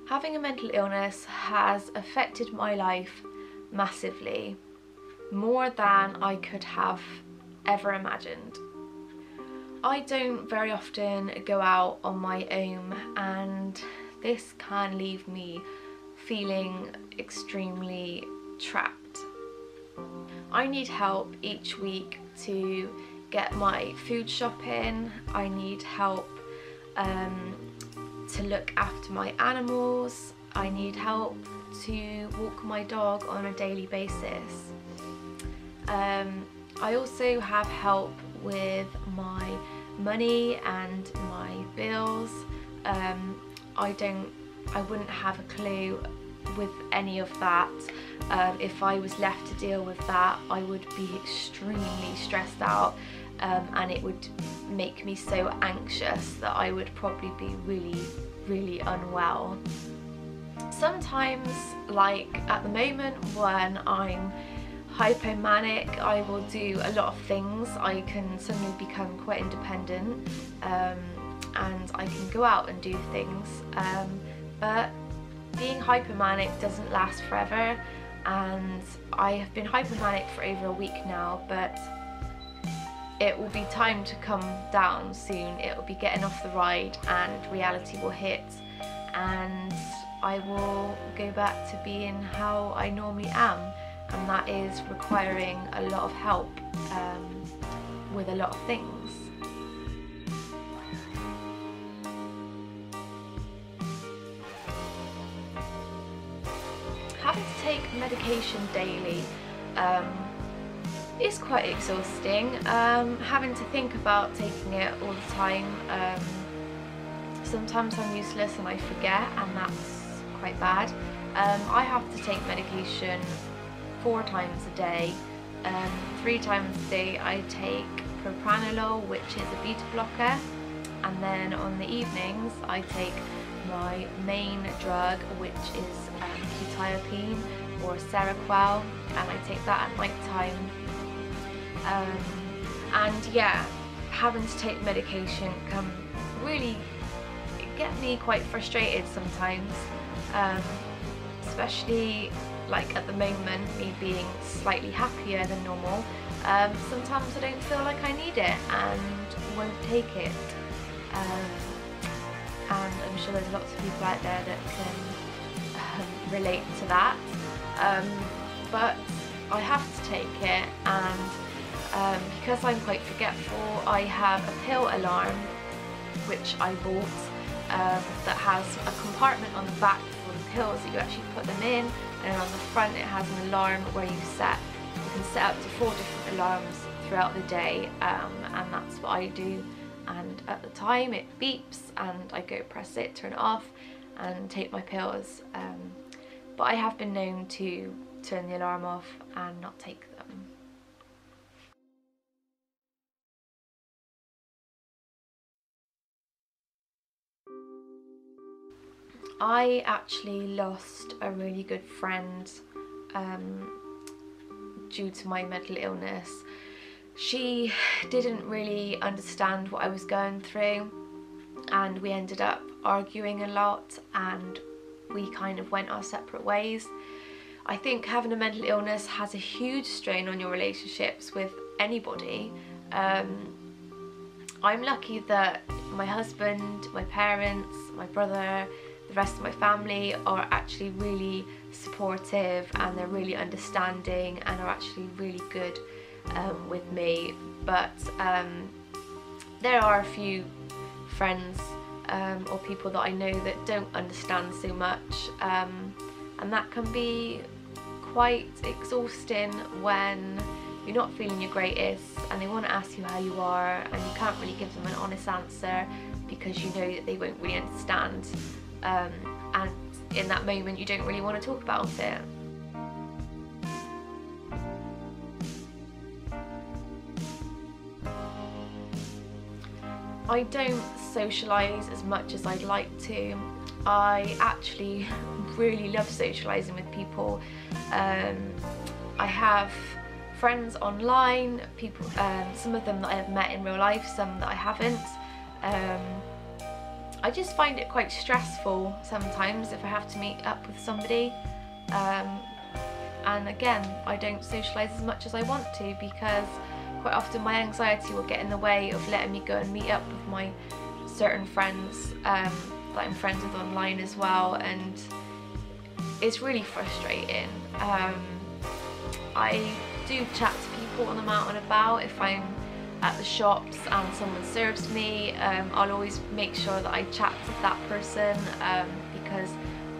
Having a mental illness has affected my life massively, more than I could have ever imagined. I don't very often go out on my own, and this can leave me feeling extremely trapped. I need help each week to get my food shopping. I need help to look after my animals. I need help to walk my dog on a daily basis. I also have help with my money and my bills. I wouldn't have a clue with any of that. If I was left to deal with that, I would be extremely stressed out, and it would make me so anxious that I would probably be really unwell. Sometimes, like at the moment when I'm hypomanic, I will do a lot of things. I can suddenly become quite independent, and I can go out and do things, but being hypomanic doesn't last forever, and I have been hypomanic for over a week now, but it will be time to come down soon. It will be getting off the ride and reality will hit, and I will go back to being how I normally am, and that is requiring a lot of help with a lot of things. Having to take medication daily is quite exhausting. Having to think about taking it all the time. Sometimes I'm useless and I forget, and that's quite bad. I have to take medication 4 times a day. 3 times a day I take propranolol, which is a beta blocker, and then on the evenings I take my main drug, which is quetiapine or Seroquel, and I take that at night time. And yeah, having to take medication can really get me quite frustrated sometimes, especially like at the moment, me being slightly happier than normal. Sometimes I don't feel like I need it and won't take it, and I'm sure there's lots of people out there that can relate to that, but I have to take it, and because I'm quite forgetful, I have a pill alarm which I bought that has a compartment on the back for the pills that you actually put them in, and on the front it has an alarm where you can set up to 4 different alarms throughout the day, and that's what I do. And at the time it beeps and I go press it, turn it off and take my pills, but I have been known to turn the alarm off and not take them. I actually lost a really good friend due to my mental illness. She didn't really understand what I was going through, and we ended up arguing a lot, and we kind of went our separate ways. I think having a mental illness has a huge strain on your relationships with anybody. I'm lucky that my husband, my parents, my brother, the rest of my family are actually really supportive, and they're really understanding and are actually really good with me, but there are a few friends or people that I know that don't understand so much, and that can be quite exhausting when you're not feeling your greatest and they want to ask you how you are, and you can't really give them an honest answer because you know that they won't really understand, and in that moment you don't really want to talk about it. I don't socialise as much as I'd like to. I actually really love socialising with people. I have friends online, people, some of them that I have met in real life, some that I haven't. I just find it quite stressful sometimes if I have to meet up with somebody. And again, I don't socialise as much as I want to, because quite often my anxiety will get in the way of letting me go and meet up with my certain friends that I'm friends with online as well, and it's really frustrating. I do chat to people when I'm out and about. If I'm at the shops and someone serves me, I'll always make sure that I chat to that person, because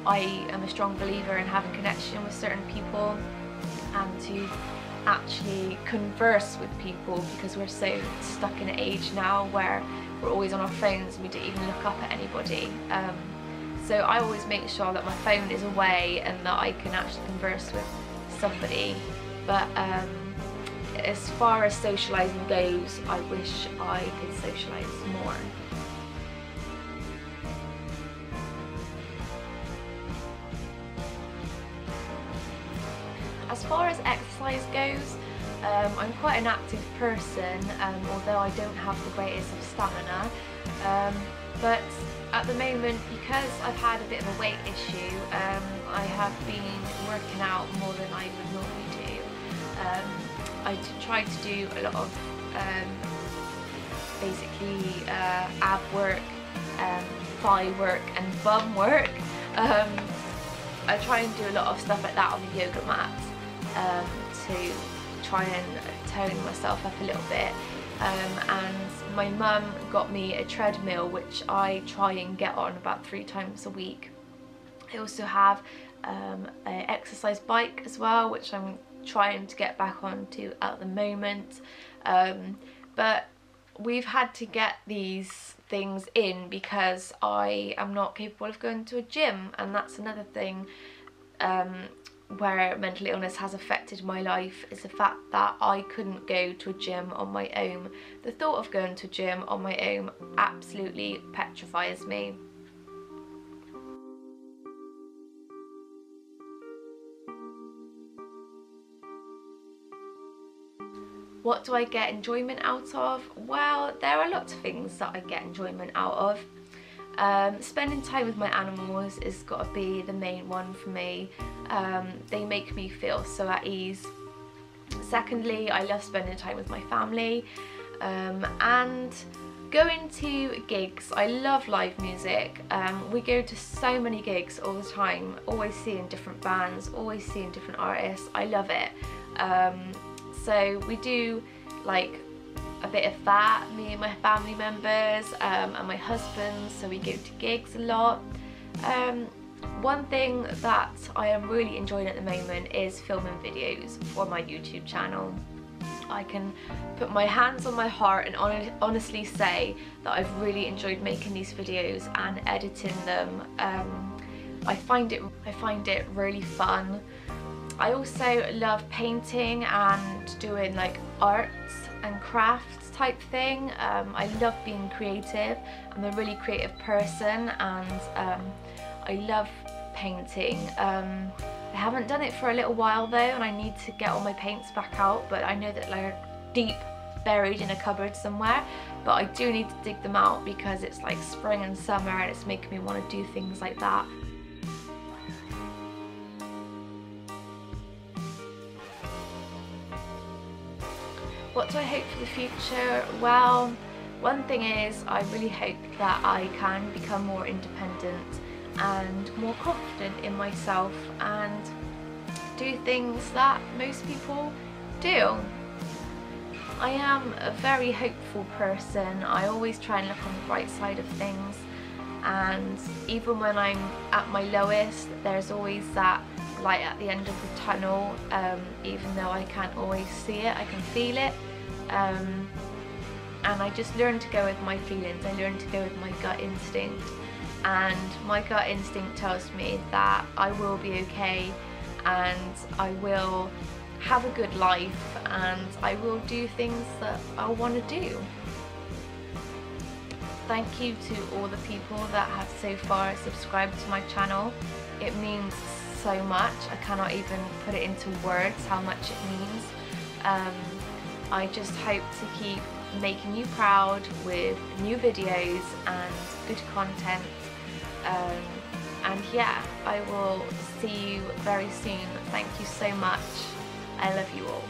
I am a strong believer in having connection with certain people and to actually converse with people, because we're so stuck in an age now where we're always on our phones and we don't even look up at anybody. So I always make sure that my phone is away and that I can actually converse with somebody. But as far as socialising goes, I wish I could socialise more. As far as exercise goes, I'm quite an active person, although I don't have the greatest of stamina. But at the moment, because I've had a bit of a weight issue, I have been working out more than I would normally do. I try to do a lot of basically ab work, thigh work and bum work. I try and do a lot of stuff like that on the yoga mat to try and tone myself up a little bit. And my mum got me a treadmill, which I try and get on about 3 times a week. I also have an exercise bike as well, which I'm trying to get back onto at the moment. But we've had to get these things in because I am not capable of going to a gym, and that's another thing where mental illness has affected my life, is the fact that I couldn't go to a gym on my own. The thought of going to a gym on my own absolutely petrifies me. What do I get enjoyment out of? Well, there are lots of things that I get enjoyment out of. Spending time with my animals has got to be the main one for me. They make me feel so at ease. Secondly, I love spending time with my family, and going to gigs. I love live music. We go to so many gigs all the time, always seeing different bands, always seeing different artists. I love it. So we do like a bit of that, me and my family members, and my husband, so we go to gigs a lot. One thing that I am really enjoying at the moment is filming videos for my YouTube channel. I can put my hands on my heart and honestly say that I've really enjoyed making these videos and editing them. I find it really fun. I also love painting and doing like arts and crafts type thing. I love being creative. I'm a really creative person, and I love painting. I haven't done it for a little while though, and I need to get all my paints back out, but I know that they're deep buried in a cupboard somewhere, but I do need to dig them out because it's like spring and summer and it's making me want to do things like that. What do I hope for the future? Well, one thing is I really hope that I can become more independent and more confident in myself and do things that most people do. I am a very hopeful person. I always try and look on the bright side of things, and even when I'm at my lowest, there's always that light at the end of the tunnel. Even though I can't always see it, I can feel it. And I just learn to go with my feelings. I learn to go with my gut instinct, and my gut instinct tells me that I will be okay and I will have a good life and I will do things that I want to do. Thank you to all the people that have so far subscribed to my channel. It means so much. I cannot even put it into words how much it means. I just hope to keep making you proud with new videos and good content. And yeah, I will see you very soon. Thank you so much. I love you all.